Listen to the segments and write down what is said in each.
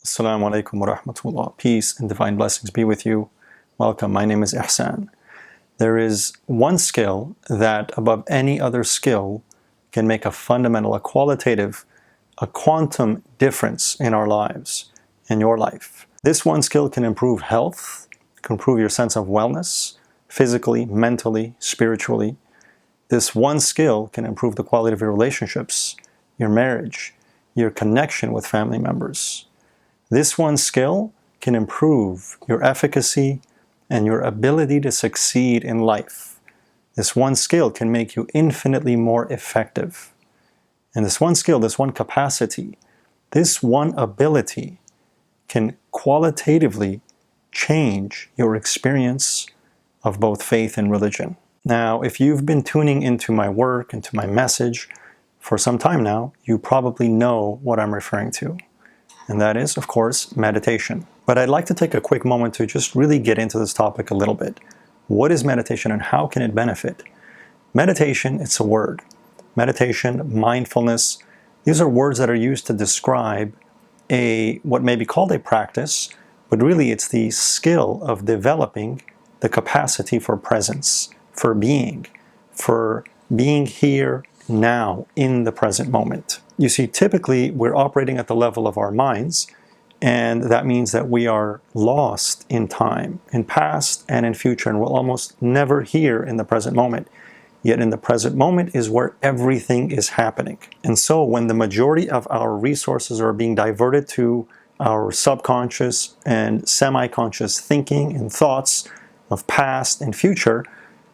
Assalamu alaikum wa rahmatullah. Peace and divine blessings be with you. Welcome. My name is Ihsan. There is one skill that above any other skill can make a fundamental, a qualitative, a quantum difference in our lives, in your life. This one skill can improve health, can improve your sense of wellness, physically, mentally, spiritually. This one skill can improve the quality of your relationships, your marriage, your connection with family members. This one skill can improve your efficacy and your ability to succeed in life. This one skill can make you infinitely more effective. And this one skill, this one capacity, this one ability can qualitatively change your experience of both faith and religion. Now, if you've been tuning into my work, into my message for some time now, you probably know what I'm referring to. And that is, of course, meditation. But I'd like to take a quick moment to just really get into this topic a little bit. What is meditation and how can it benefit? Meditation, it's a word. Meditation, mindfulness, these are words that are used to describe what may be called a practice, but really it's the skill of developing the capacity for presence, for being here now in the present moment. You see, typically we're operating at the level of our minds, and that means that we are lost in time, in past and in future, and we're almost never here in the present moment. Yet in the present moment is where everything is happening. And so when the majority of our resources are being diverted to our subconscious and semi-conscious thinking and thoughts of past and future,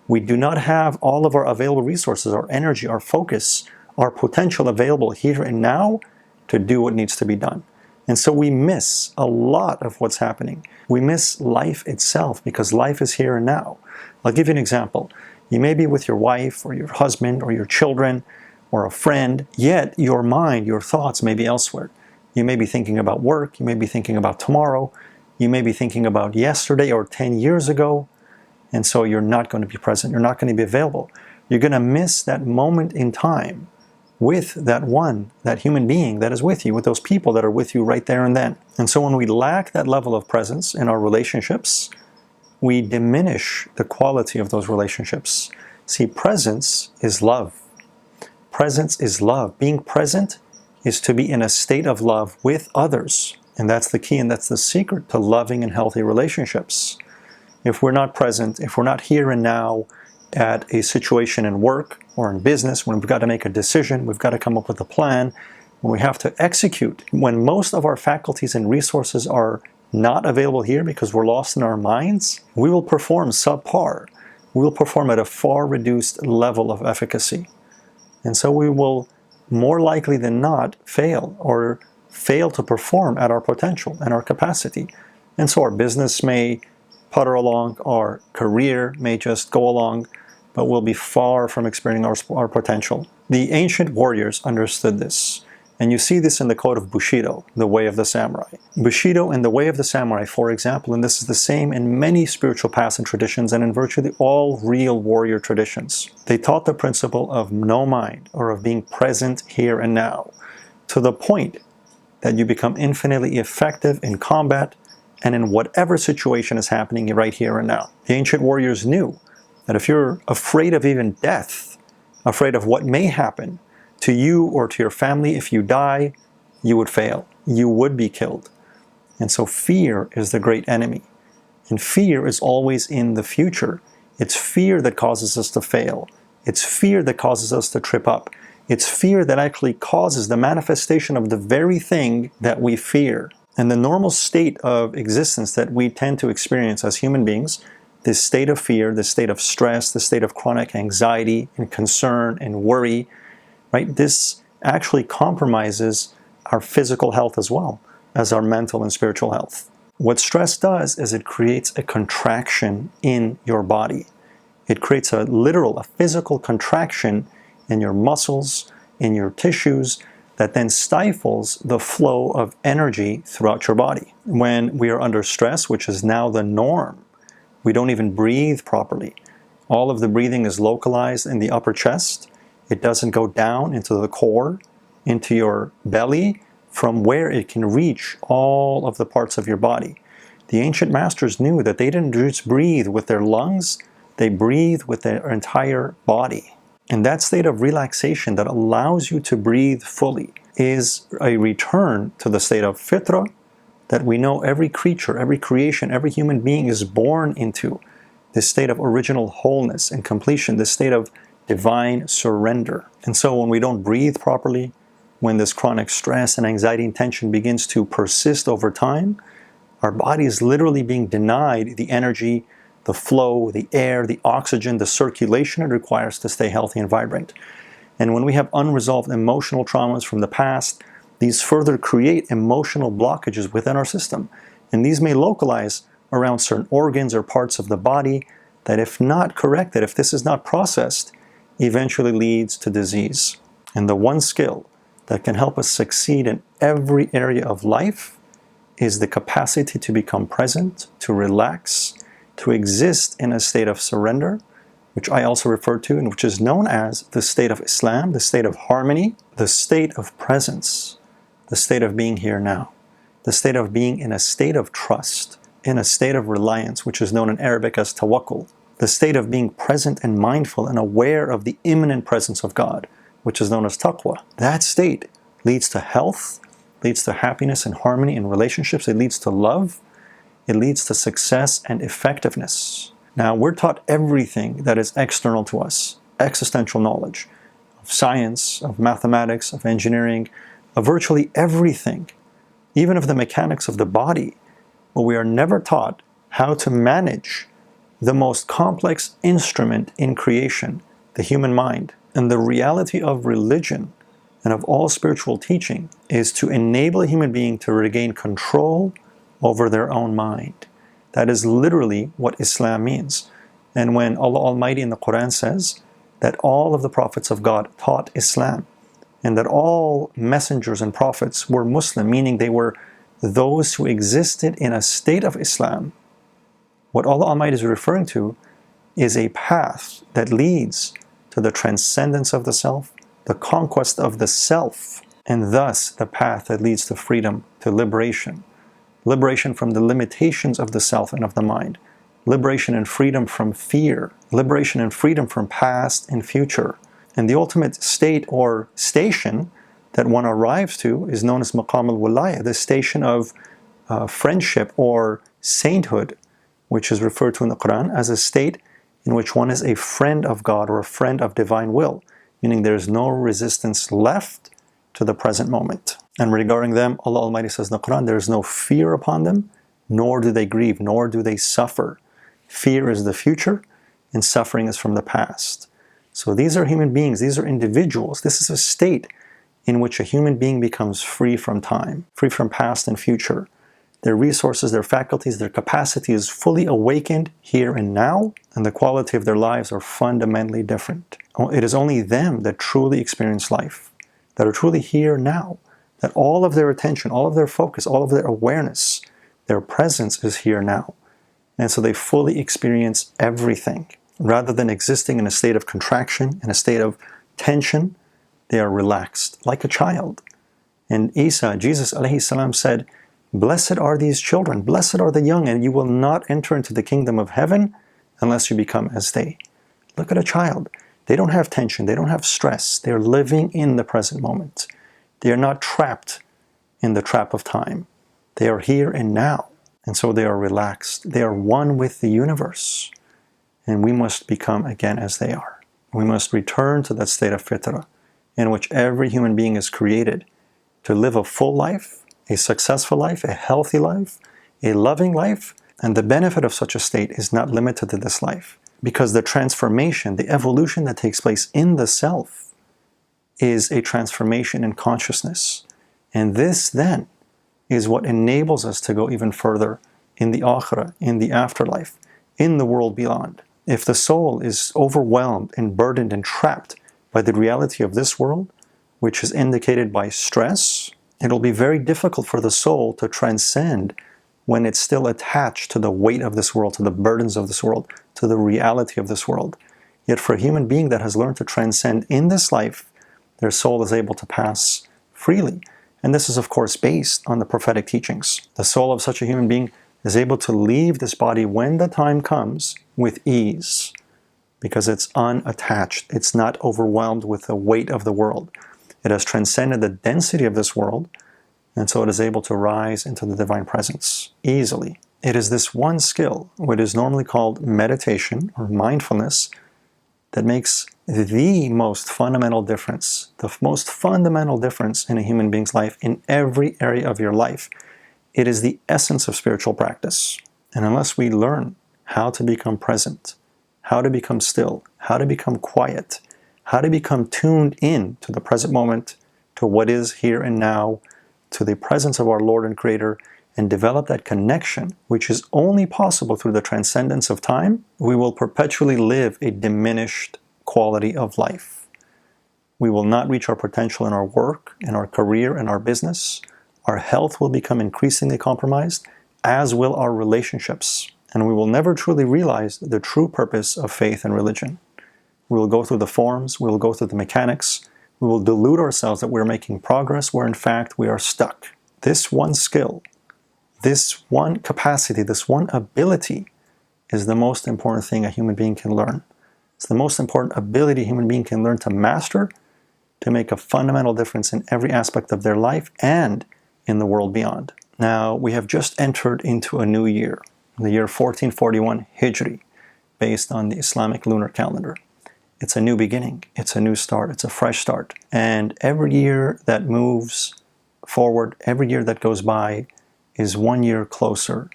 we do not have all of our available resources, our energy, our focus, our potential available here and now to do what needs to be done. And so we miss a lot of what's happening. We miss life itself because life is here and now. I'll give you an example. You may be with your wife or your husband or your children or a friend, yet your mind, your thoughts may be elsewhere. You may be thinking about work, you may be thinking about tomorrow, you may be thinking about yesterday or 10 years ago, and so you're not going to be present, you're not going to be available. You're going to miss that moment in time with that human being that is with you, with those people that are with you right there and then. And so when we lack that level of presence in our relationships, we diminish the quality of those relationships. See, presence is love. Presence is love. Being present is to be in a state of love with others. And that's the key and that's the secret to loving and healthy relationships. If we're not present, if we're not here and now at a situation in work or in business, when we've got to make a decision, we've got to come up with a plan, when we have to execute, when most of our faculties and resources are not available here because we're lost in our minds, we will perform subpar. We will perform at a far reduced level of efficacy. And so we will more likely than not fail or fail to perform at our potential and our capacity. And so our business may putter along, our career may just go along, but we'll be far from experiencing our potential. The ancient warriors understood this. And you see this in the code of Bushido, the way of the samurai. Bushido and the way of the samurai, for example, and this is the same in many spiritual paths and traditions and in virtually all real warrior traditions. They taught the principle of no mind, or of being present here and now, to the point that you become infinitely effective in combat and in whatever situation is happening right here and now. The ancient warriors knew that if you're afraid of even death, afraid of what may happen to you or to your family, if you die, you would fail. You would be killed. And so fear is the great enemy. And fear is always in the future. It's fear that causes us to fail. It's fear that causes us to trip up. It's fear that actually causes the manifestation of the very thing that we fear. And the normal state of existence that we tend to experience as human beings, this state of fear, this state of stress, this state of chronic anxiety and concern and worry, right? This actually compromises our physical health as well as our mental and spiritual health. What stress does is it creates a contraction in your body. It creates a literal, a physical contraction in your muscles, in your tissues, that then stifles the flow of energy throughout your body. When we are under stress, which is now the norm, we don't even breathe properly. All of the breathing is localized in the upper chest. It doesn't go down into the core, into your belly, from where it can reach all of the parts of your body. The ancient masters knew that they didn't just breathe with their lungs, they breathe with their entire body. And that state of relaxation that allows you to breathe fully is a return to the state of fitra that we know every creature, every creation, every human being is born into. This state of original wholeness and completion, this state of divine surrender. And so when we don't breathe properly, when this chronic stress and anxiety and tension begins to persist over time, our body is literally being denied the energy, the flow, the air, the oxygen, the circulation it requires to stay healthy and vibrant. And when we have unresolved emotional traumas from the past, these further create emotional blockages within our system. And these may localize around certain organs or parts of the body that, if not corrected, if this is not processed, eventually leads to disease. And the one skill that can help us succeed in every area of life is the capacity to become present, to relax, to exist in a state of surrender, which I also refer to and which is known as the state of Islam, the state of harmony, the state of presence, the state of being here now, the state of being in a state of trust, in a state of reliance, which is known in Arabic as tawakkul, the state of being present and mindful and aware of the imminent presence of God, which is known as taqwa. That state leads to health, leads to happiness and harmony in relationships, it leads to love, it leads to success and effectiveness. Now, we're taught everything that is external to us, existential knowledge, of science, of mathematics, of engineering, of virtually everything, even of the mechanics of the body, but we are never taught how to manage the most complex instrument in creation, the human mind. And the reality of religion and of all spiritual teaching is to enable a human being to regain control over their own mind. That is literally what Islam means. And when Allah Almighty in the Quran says that all of the prophets of God taught Islam, and that all messengers and prophets were Muslim, meaning they were those who existed in a state of Islam, what Allah Almighty is referring to is a path that leads to the transcendence of the self, the conquest of the self, and thus the path that leads to freedom, to liberation. Liberation from the limitations of the self and of the mind. Liberation and freedom from fear. Liberation and freedom from past and future. And the ultimate state or station that one arrives to is known as maqam al-wilaya, the station of friendship or sainthood, which is referred to in the Quran as a state in which one is a friend of God or a friend of divine will, meaning there is no resistance left to the present moment. And regarding them, Allah Almighty says in the Quran, there is no fear upon them, nor do they grieve, nor do they suffer. Fear is the future, and suffering is from the past. So these are human beings, these are individuals. This is a state in which a human being becomes free from time, free from past and future. Their resources, their faculties, their capacity is fully awakened here and now, and the quality of their lives are fundamentally different. It is only them that truly experience life, that are truly here now, that all of their attention, all of their focus, all of their awareness, their presence is here now. And so they fully experience everything. Rather than existing in a state of contraction, in a state of tension, they are relaxed, like a child. And Isa, Jesus alayhi salam said, "Blessed are these children, blessed are the young, and you will not enter into the kingdom of heaven unless you become as they." Look at a child. They don't have tension, they don't have stress. They're living in the present moment. They are not trapped in the trap of time. They are here and now. And so they are relaxed. They are one with the universe. And we must become again as they are. We must return to that state of fitrah in which every human being is created to live a full life, a successful life, a healthy life, a loving life. And the benefit of such a state is not limited to this life, because the transformation, the evolution that takes place in the self is a transformation in consciousness. And this then is what enables us to go even further in the akhirah, in the afterlife, in the world beyond. If the soul is overwhelmed and burdened and trapped by the reality of this world, which is indicated by stress, it'll be very difficult for the soul to transcend when it's still attached to the weight of this world, to the burdens of this world, to the reality of this world. Yet for a human being that has learned to transcend in this life, their soul is able to pass freely. And this is, of course, based on the prophetic teachings. The soul of such a human being is able to leave this body when the time comes with ease, because it's unattached. It's not overwhelmed with the weight of the world. It has transcended the density of this world, and so it is able to rise into the divine presence easily. It is this one skill, what is normally called meditation or mindfulness, that makes the most fundamental difference, the most fundamental difference in a human being's life in every area of your life. It is the essence of spiritual practice. And unless we learn how to become present, how to become still, how to become quiet, how to become tuned in to the present moment, to what is here and now, to the presence of our Lord and Creator, and develop that connection, which is only possible through the transcendence of time, we will perpetually live a diminished quality of life. We will not reach our potential in our work, in our career, in our business. Our health will become increasingly compromised, as will our relationships. And we will never truly realize the true purpose of faith and religion. We will go through the forms, we will go through the mechanics, we will delude ourselves that we're making progress where in fact we are stuck. This one skill, this one capacity, this one ability is the most important thing a human being can learn. It's the most important ability a human being can learn to master, to make a fundamental difference in every aspect of their life and in the world beyond. Now, we have just entered into a new year, the year 1441 Hijri, based on the Islamic lunar calendar. It's a new beginning, it's a new start, it's a fresh start. And every year that moves forward, every year that goes by is 1 year closer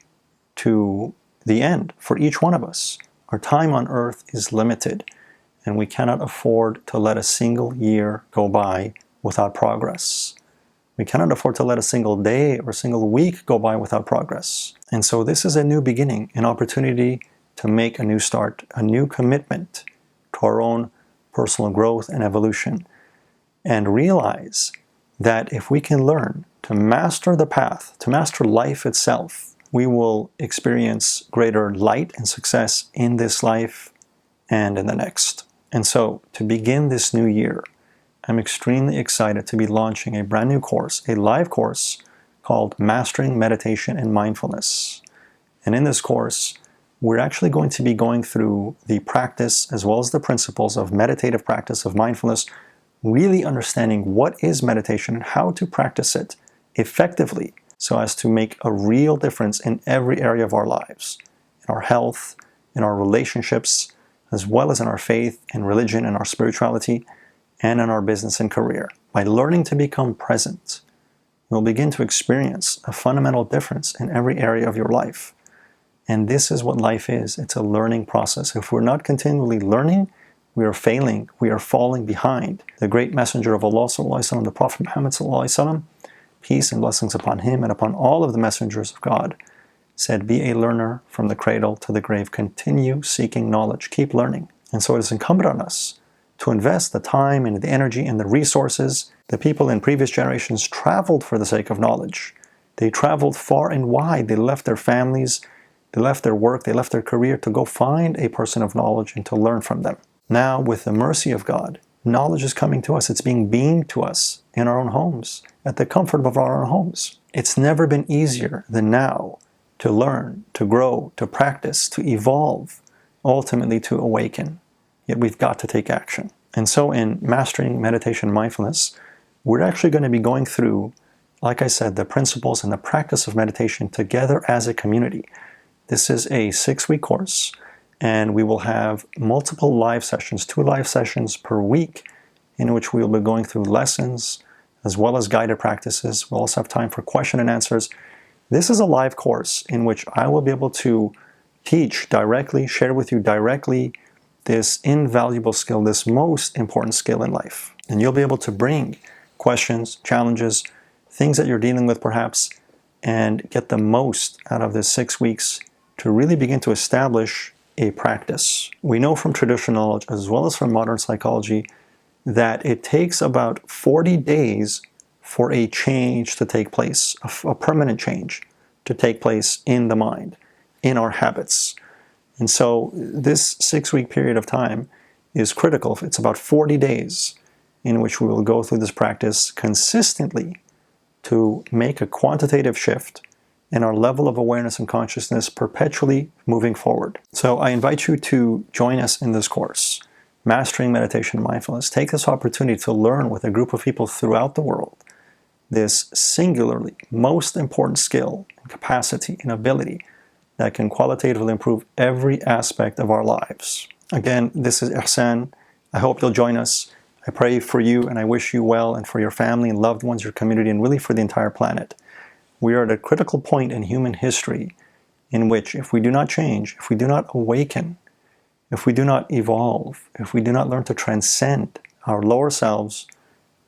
to the end for each one of us. Our time on earth is limited, and we cannot afford to let a single year go by without progress. We cannot afford to let a single day or a single week go by without progress. And so this is a new beginning, an opportunity to make a new start, a new commitment to our own personal growth and evolution, and realize that if we can learn to master the path, to master life itself, we will experience greater light and success in this life and in the next. And so, to begin this new year, I'm extremely excited to be launching a brand new course, a live course called Mastering Meditation and Mindfulness. And in this course, we're actually going to be going through the practice as well as the principles of meditative practice of mindfulness, really understanding what is meditation and how to practice it effectively so as to make a real difference in every area of our lives, in our health, in our relationships, as well as in our faith and religion and our spirituality, and in our business and career. By learning to become present, you'll begin to experience a fundamental difference in every area of your life. And this is what life is. It's a learning process. If we're not continually learning, we are failing, we are falling behind. The great messenger of Allah, the Prophet Muhammad, peace and blessings upon him and upon all of the messengers of God, said, be a learner from the cradle to the grave. Continue seeking knowledge. Keep learning. And so it is incumbent on us to invest the time and the energy and the resources. The people in previous generations traveled for the sake of knowledge. They traveled far and wide. They left their families, they left their work, they left their career to go find a person of knowledge and to learn from them. Now, with the mercy of God, knowledge is coming to us. It's being beamed to us in our own homes, at the comfort of our own homes. It's never been easier than now to learn, to grow, to practice, to evolve, ultimately to awaken. Yet we've got to take action. And so in Mastering Meditation and Mindfulness, we're actually going to be going through, like I said, the principles and the practice of meditation together as a community. This is a 6-week course, and we will have multiple live sessions, 2 live sessions per week, in which we will be going through lessons as well as guided practices. We'll also have time for question and answers. This is a live course in which I will be able to teach directly, share with you directly this invaluable skill, this most important skill in life. And you'll be able to bring questions, challenges, things that you're dealing with perhaps, and get the most out of this 6 weeks to really begin to establish a practice. We know from traditional knowledge as well as from modern psychology that it takes about 40 days for a change to take place, a permanent change to take place in the mind, in our habits. And so this 6-week period of time is critical. It's about 40 days in which we will go through this practice consistently to make a quantitative shift in our level of awareness and consciousness, perpetually moving forward. So I invite you to join us in this course, Mastering Meditation and Mindfulness. Take this opportunity to learn with a group of people throughout the world this singularly most important skill and capacity and ability that can qualitatively improve every aspect of our lives. Again, this is Ihsan. I hope you'll join us. I pray for you and I wish you well, and for your family and loved ones, your community, and really for the entire planet. We are at a critical point in human history in which, if we do not change, if we do not awaken, if we do not evolve, if we do not learn to transcend our lower selves,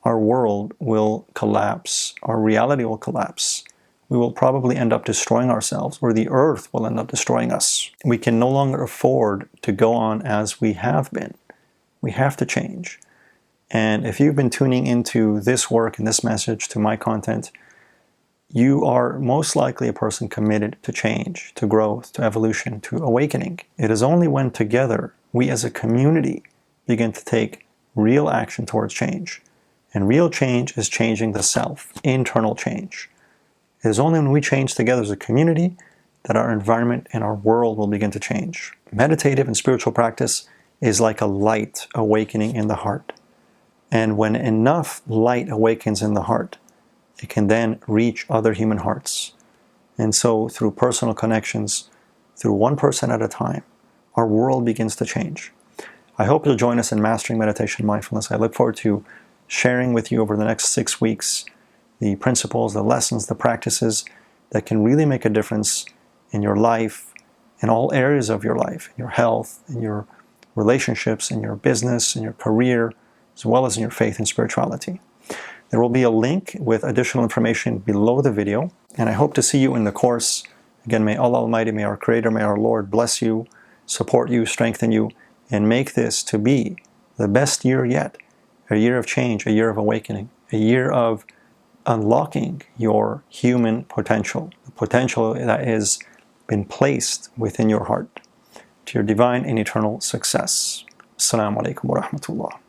our world will collapse, our reality will collapse. We will probably end up destroying ourselves, or the earth will end up destroying us. We can no longer afford to go on as we have been. We have to change. And if you've been tuning into this work and this message, to my content, you are most likely a person committed to change, to growth, to evolution, to awakening. It is only when together we as a community begin to take real action towards change. And real change is changing the self, internal change. It is only when we change together as a community that our environment and our world will begin to change. Meditative and spiritual practice is like a light awakening in the heart. And when enough light awakens in the heart, it can then reach other human hearts. And so through personal connections, through one person at a time, our world begins to change. I hope you'll join us in Mastering Meditation and Mindfulness. I look forward to sharing with you over the next 6 weeks the principles, the lessons, the practices that can really make a difference in your life, in all areas of your life, in your health, in your relationships, in your business, in your career, as well as in your faith and spirituality. There will be a link with additional information below the video, and I hope to see you in the course. Again, may Allah Almighty, may our Creator, may our Lord bless you, support you, strengthen you, and make this to be the best year yet. A year of change, a year of awakening, a year of unlocking your human potential, the potential that has been placed within your heart, to your divine and eternal success. Assalamu alaikum wa rahmatullah.